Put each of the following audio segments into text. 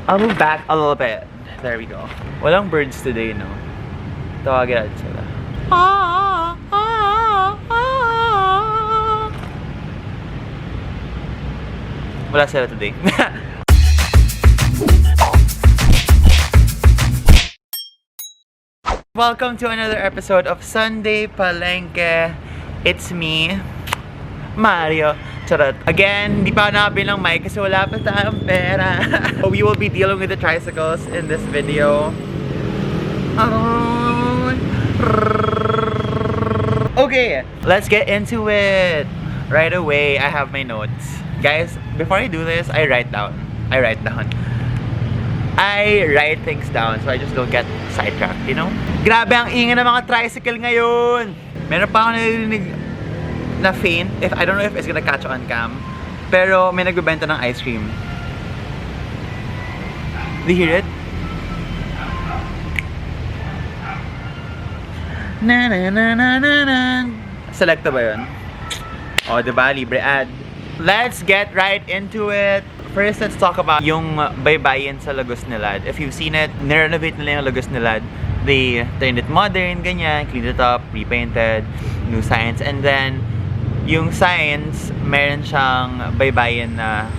I'll move back a little bit. There we go. Walang birds today, no? Tawagin natin sila. Wala sila today. Welcome to another episode of Sunday Palengke. It's me, Mario. Charot. Again, hindi pa nakabili ng mic kasi wala pa tayong pera. We will be dealing with the tricycles in this video. Okay, let's get into it. Right away, I have my notes. Guys, before I do this, I write things down so I just don't get sidetracked, you know? Grabe ang ingay ng mga tricycle ngayon! Meron pa ako narinig na faint, I don't know if it's gonna catch on cam, pero may nagbebenta ng ice cream. Do you hear it? Na na na na na na. Selecta ba yun? O, diba? Libre ad. Let's get right into it. First, let's talk about yung Baybayin sa Lagusnilad. If you've seen it, nirenovate nila yung Lagusnilad. They turned it modern, ganyan, cleaned it up, repainted, new signs, and then yung signs, meron siyang Baybayin na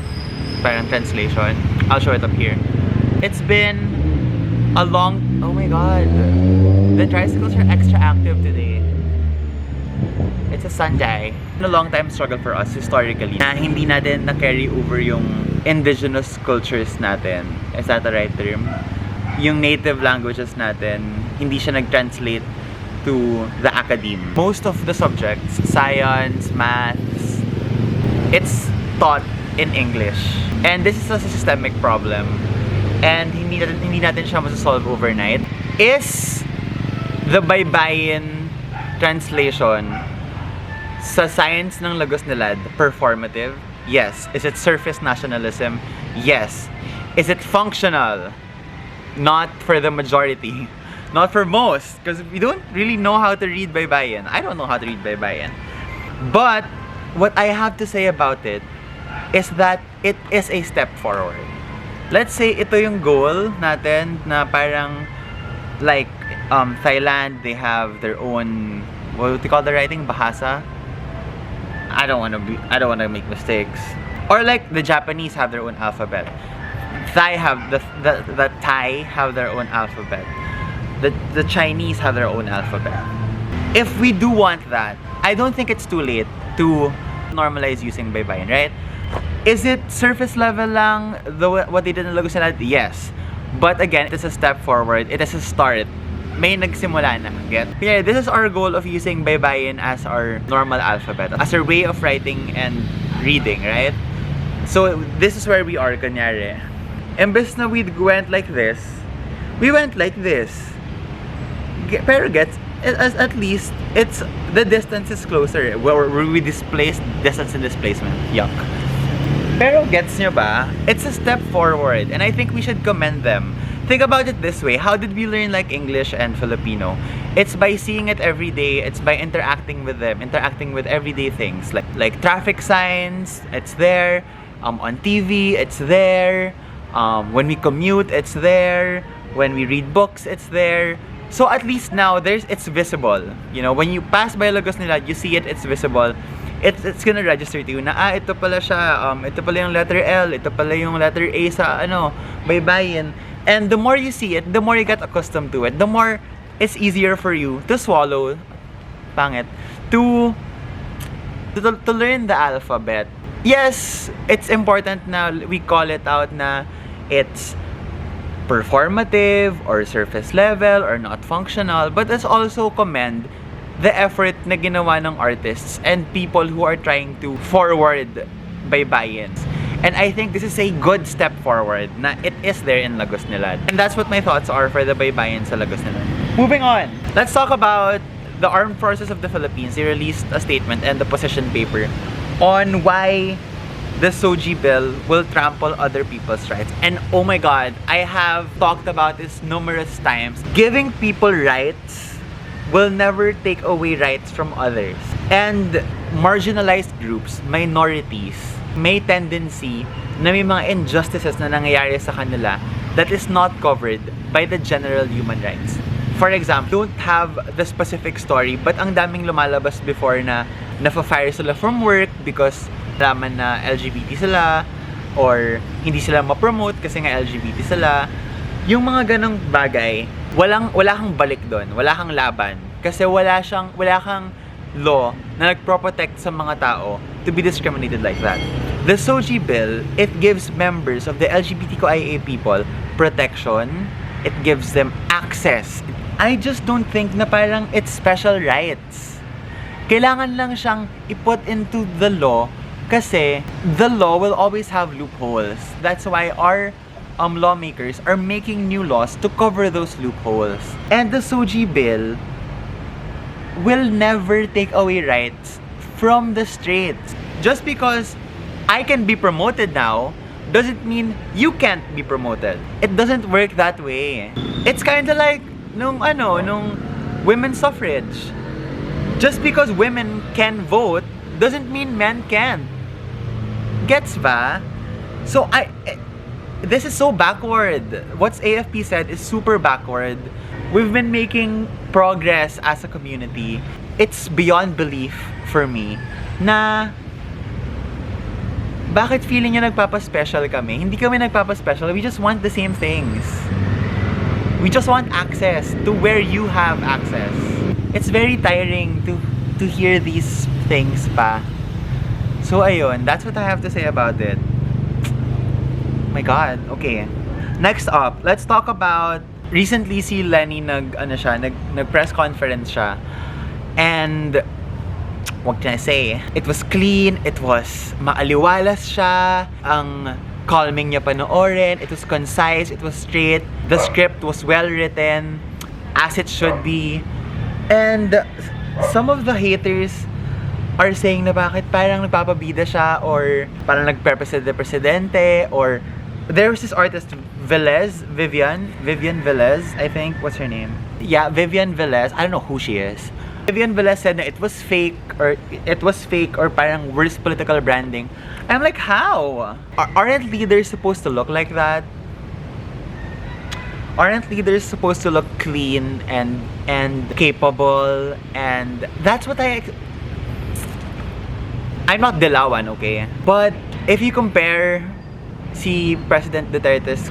parang translation. I'll show it up here. It's been a long... Oh my god. The tricycles are extra active today. It's a Sunday. A long time struggle for us historically na hindi natin na-carry over yung indigenous cultures natin. Is that the right term? Yung native languages natin, hindi siya nag-translate to the academe. Most of the subjects, science, maths, it's taught in English. And this is a systemic problem. And hindi natin siya masasolve overnight. Is the Baybayin translation sa science ng Lagusnilad performative? Yes. Is it surface nationalism? Yes. Is it functional? Not for the majority. Not for most, because we don't really know how to read Baybayin. I don't know how to read Baybayin. But what I have to say about it is that it is a step forward. Let's say ito yung goal natin na parang like Thailand, they have their own, what do you call the writing? Bahasa? I don't want to make mistakes. Or like the Japanese have their own alphabet. Thai have the Thai have their own alphabet. The Chinese have their own alphabet. If we do want that, I don't think it's too late to normalize using Baybayin, right? Is it surface level lang what they did in Lagusnilad? Yes. But again, it is a step forward. It is a start. May nagsimula na, get? Yeah, this is our goal of using Baybayin as our normal alphabet, as our way of writing and reading, right? So this is where we are, kunyari. Imbes na we went like this, we went like this. Pero gets, at least, it's, the distance is closer. Where we displaced distance and displacement. Yuck. Pero gets nyo ba? It's a step forward, and I think we should commend them. Think about it this way. How did we learn like English and Filipino? It's by seeing it every day. It's by interacting with them, interacting with everyday things like traffic signs. It's there. On TV, it's there. When we commute, it's there. When we read books, it's there. So at least now it's visible. You know, when you pass by Lagusnilad, you see it, it's visible. It's gonna register to you na ito pala siya, ito pala yung letter L, ito pala yung letter A sa Baybayin. And the more you see it, the more you get accustomed to it, the more it's easier for you to swallow, pangit, to learn the alphabet. Yes, it's important na we call it out na it's performative or surface level or not functional, but let's also commend the effort na ginawa ng artists and people who are trying to forward Baybayin. And I think this is a good step forward na it is there in Lagusnilad. And that's what my thoughts are for the Baybayin sa Lagusnilad. Moving on, let's talk about the Armed Forces of the Philippines. They released a statement and the position paper on why the Sogie bill will trample other people's rights. And oh my god, I have talked about this numerous times. Giving people rights will never take away rights from others. And marginalized groups, minorities, may tendency na may mga injustices na nangyayari sa kanila that is not covered by the general human rights. For example, don't have the specific story, but ang daming lumalabas before na nafa-fire sila from work because laman na LGBT sila, or hindi sila ma-promote kasi nga LGBT sila. Yung mga ganong bagay, wala kang balik doon, wala kang laban. Kasi wala kang law na nagpro-protect sa mga tao to be discriminated like that. The Sogie bill, it gives members of the LGBTQIA people protection. It gives them access. I just don't think na parang it's special rights. Kailangan lang siyang i-put into the law kasi the law will always have loopholes. That's why our lawmakers are making new laws to cover those loopholes. And the Sogie bill will never take away rights from the straights. Just because I can be promoted now doesn't mean you can't be promoted. It doesn't work that way. It's kind of like nung women's suffrage. Just because women can vote doesn't mean men can't. Gets ba? So this is so backward. What's AFP said is super backward. We've been making progress as a community. It's beyond belief for me na bakit feeling nyo nagpapaspecial kami? Hindi kami nagpapaspecial. We just want the same things. We just want access to where you have access. It's very tiring to hear these things pa. So ayun, that's what I have to say about it. My God, okay. Next up, let's talk about recently si Leni nag press conference siya. And what can I say? It was clean, it was maaliwalas siya, ang calming niya panoorin, it was concise, it was straight, the script was well written, as it should be. And some of the haters are saying na bakit parang nagpapabida siya or parang nagpe-present the presidente, or there was this artist Velez, Vivian Velez, I think, what's her name? Yeah, Vivian Velez, I don't know who she is. Vivian Velez said na it was fake or parang worse political branding. I'm like, how? Aren't leaders supposed to look like that? Aren't leaders supposed to look clean and capable? And that's what I'm not Dilawan, okay? But if you compare si President Duterte's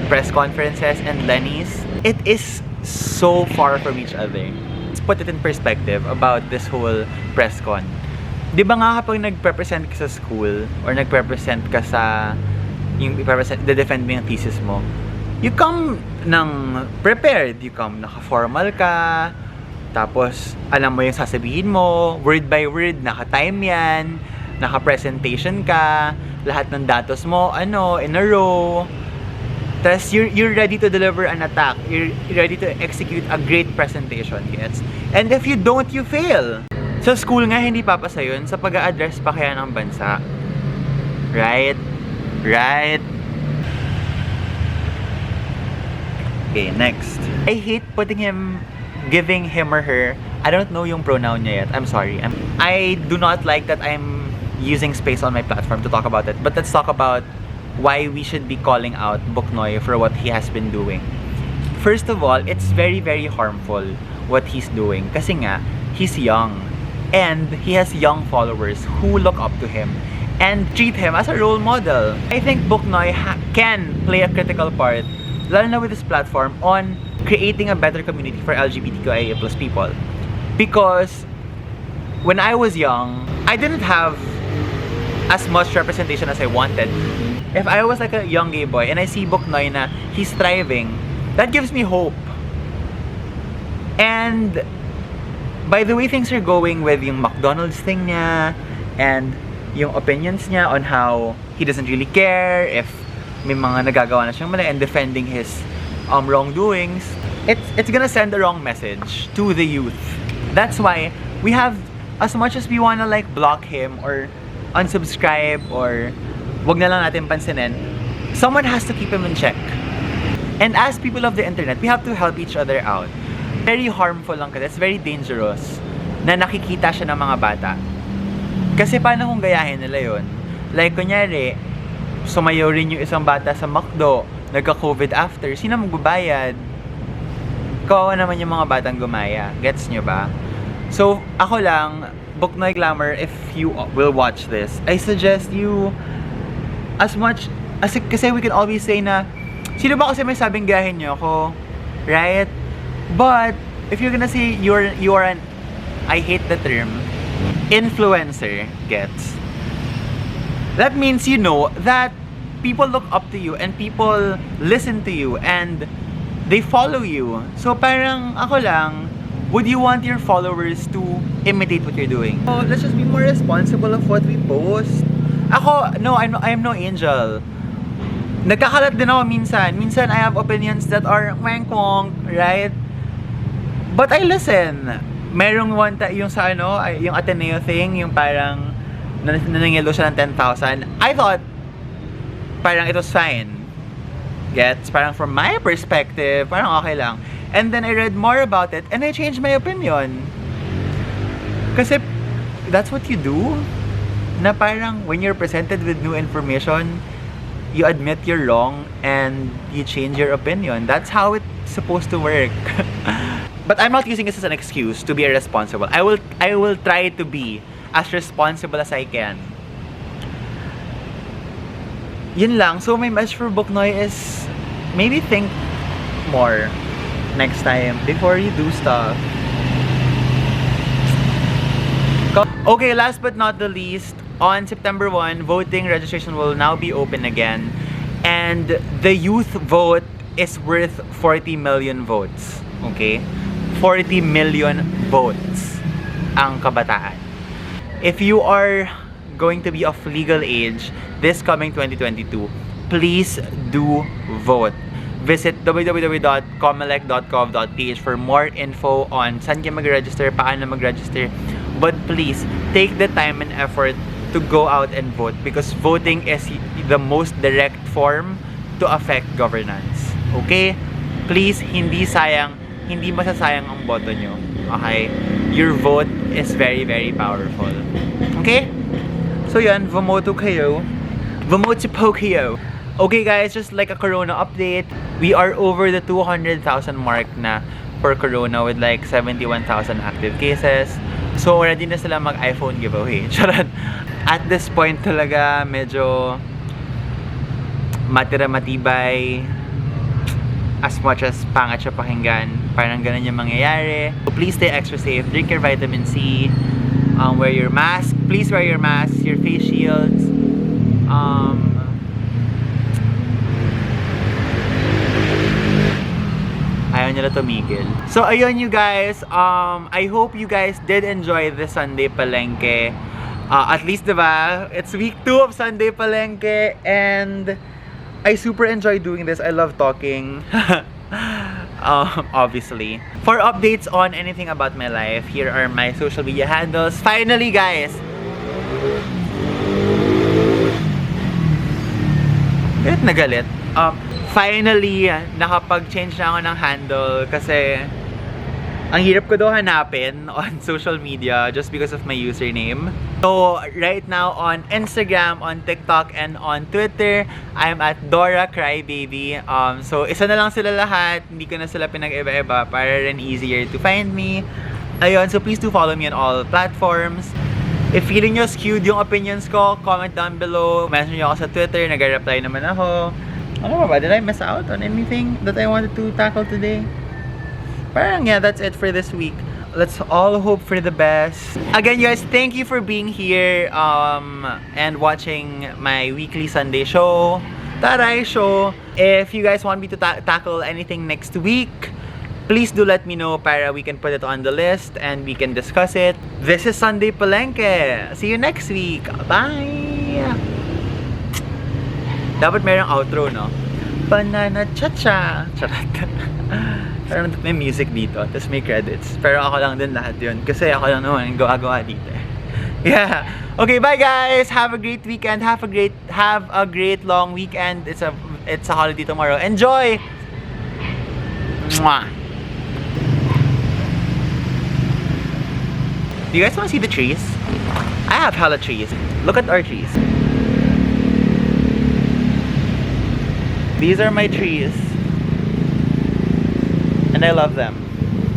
press conferences and Leni's, it is so far from each other. Let's put it in perspective about this whole press con. Di ba nga kapag nagpe-present ka sa school or nagpe-present ka sa defend mo yung thesis mo, you come ng prepared, you come naka-formal ka, tapos alam mo yung sasabihin mo, word by word, naka-time yan, naka-presentation ka, lahat ng datos mo, in a row. Tapos you're ready to deliver an attack. You're ready to execute a great presentation, gets? And if you don't, you fail. Sa school nga, hindi papasa yun sa pag-a-address pa kaya ng bansa. Right? Right? Okay, next. I hate giving him or her, I don't know yung pronoun niya yet. I'm sorry. I do not like that I'm using space on my platform to talk about it. But let's talk about why we should be calling out Buknoy for what he has been doing. First of all, it's very, very harmful what he's doing. Kasi nga, he's young. And he has young followers who look up to him and treat him as a role model. I think Buknoy can play a critical part, lalo na with this platform, on creating a better community for LGBTQIA+ people. Because when I was young, I didn't have as much representation as I wanted. If I was like a young gay boy and I see Buknoy na he's thriving, that gives me hope. And by the way things are going with yung McDonald's thing niya and yung opinions niya on how he doesn't really care if may mga nagagawa na siyang mali and defending his wrongdoings, it's gonna send the wrong message to the youth. That's why we have, as much as we wanna like block him or unsubscribe or wag na lang natin pansinin, someone has to keep him in check. And as people of the internet, we have to help each other out. Very harmful lang kasi, it's very dangerous na nakikita siya ng mga bata. Kasi paano kung gayahin nila yun? Like, kunyari, sumayaw rin yung isang bata sa McDo, nagka-COVID after, sino magbabayad? Kawawa naman yung mga batang gumaya. Gets nyo ba? So, ako lang, Buknoy Glamour, if you will watch this, I suggest you, as much, kasi we can always say na, sino ba kasi may sabing gahin nyo ako? Right? But, if you're gonna say you are an, I hate the term, influencer, gets? That means you know that people look up to you and people listen to you and they follow you. So parang ako lang, would you want your followers to imitate what you're doing? So let's just be more responsible of what we post. Ako, no, I'm no angel. Nagkakalat din ako minsan. Minsan I have opinions that are wangkwong, right? But I listen. Merong one yung sa ano, yung Ateneo thing, yung parang nanangilo siya ng 10,000. I thought parang it was fine. Gets? Parang from my perspective, parang okay lang. And then I read more about it and I changed my opinion. Kasi that's what you do. Na parang when you're presented with new information, you admit you're wrong and you change your opinion. That's how it's supposed to work. But I'm not using this as an excuse to be irresponsible. I will try to be as responsible as I can. Yun lang. So my message for Buknoy is maybe think more next time before you do stuff. Okay, last but not the least, on September 1, voting registration will now be open again. And the youth vote is worth 40 million votes. Okay? 40 million votes ang kabataan. If you are going to be of legal age this coming 2022, please do vote. Visit www.comelec.gov.ph for more info on saan kayo mag-register, paano mag-register. But please, take the time and effort to go out and vote because voting is the most direct form to affect governance. Okay? Please, hindi masasayang ang boto nyo. Okay? Your vote is very, very powerful. Okay? So yan, vomoto kayo. Vomoto po kayo. Okay guys, just like a Corona update, we are over the 200,000 mark na for Corona with like 71,000 active cases. So ready na sila mag-iPhone giveaway. Charot. At this point talaga, medyo matibay. As much as pangat siya pakinggan, parang ganun yung mangyayari. So please stay extra safe, drink your vitamin C, wear your mask, please wear your mask, your face shields, ayaw nila tumigil. So ayun you guys, I hope you guys did enjoy this Sunday Palengke. At least diba, it's week 2 of Sunday Palengke and I super enjoy doing this. I love talking. Obviously. For updates on anything about my life, here are my social media handles. Finally, guys! Galit na galit. Finally, nakapag-change na ako ng handle kasi ang hirap ko daw hanapin on social media just because of my username. So, right now on Instagram, on TikTok, and on Twitter, I'm at Dora Crybaby. So, isa na lang sila lahat. Hindi ko na sila pinag-iba-iba para rin easier to find me. Ayun, so please do follow me on all platforms. If feeling nyo skewed yung opinions ko, comment down below. Message nyo ako sa Twitter, nag-reply naman ako. Ano ba? Did I miss out on anything that I wanted to tackle today? Parang yeah, that's it for this week. Let's all hope for the best. Again, guys, thank you for being here and watching my weekly Sunday show, Taray show. If you guys want me to tackle anything next week, please do let me know para we can put it on the list and we can discuss it. This is Sunday Palengke. See you next week. Bye! Dapat merong outro, no? Banana cha-cha! Charot. Parang may music dito, tapos may credits. Pero ako lang din lahat yun. Kasi ako lang naman yung gawa-gawa dito. Yeah. Okay, bye guys! Have a great weekend. Have a great long weekend. It's a holiday tomorrow. Enjoy! Mwah! Do you guys want to see the trees? I have hella trees. Look at our trees. These are my trees. And I love them.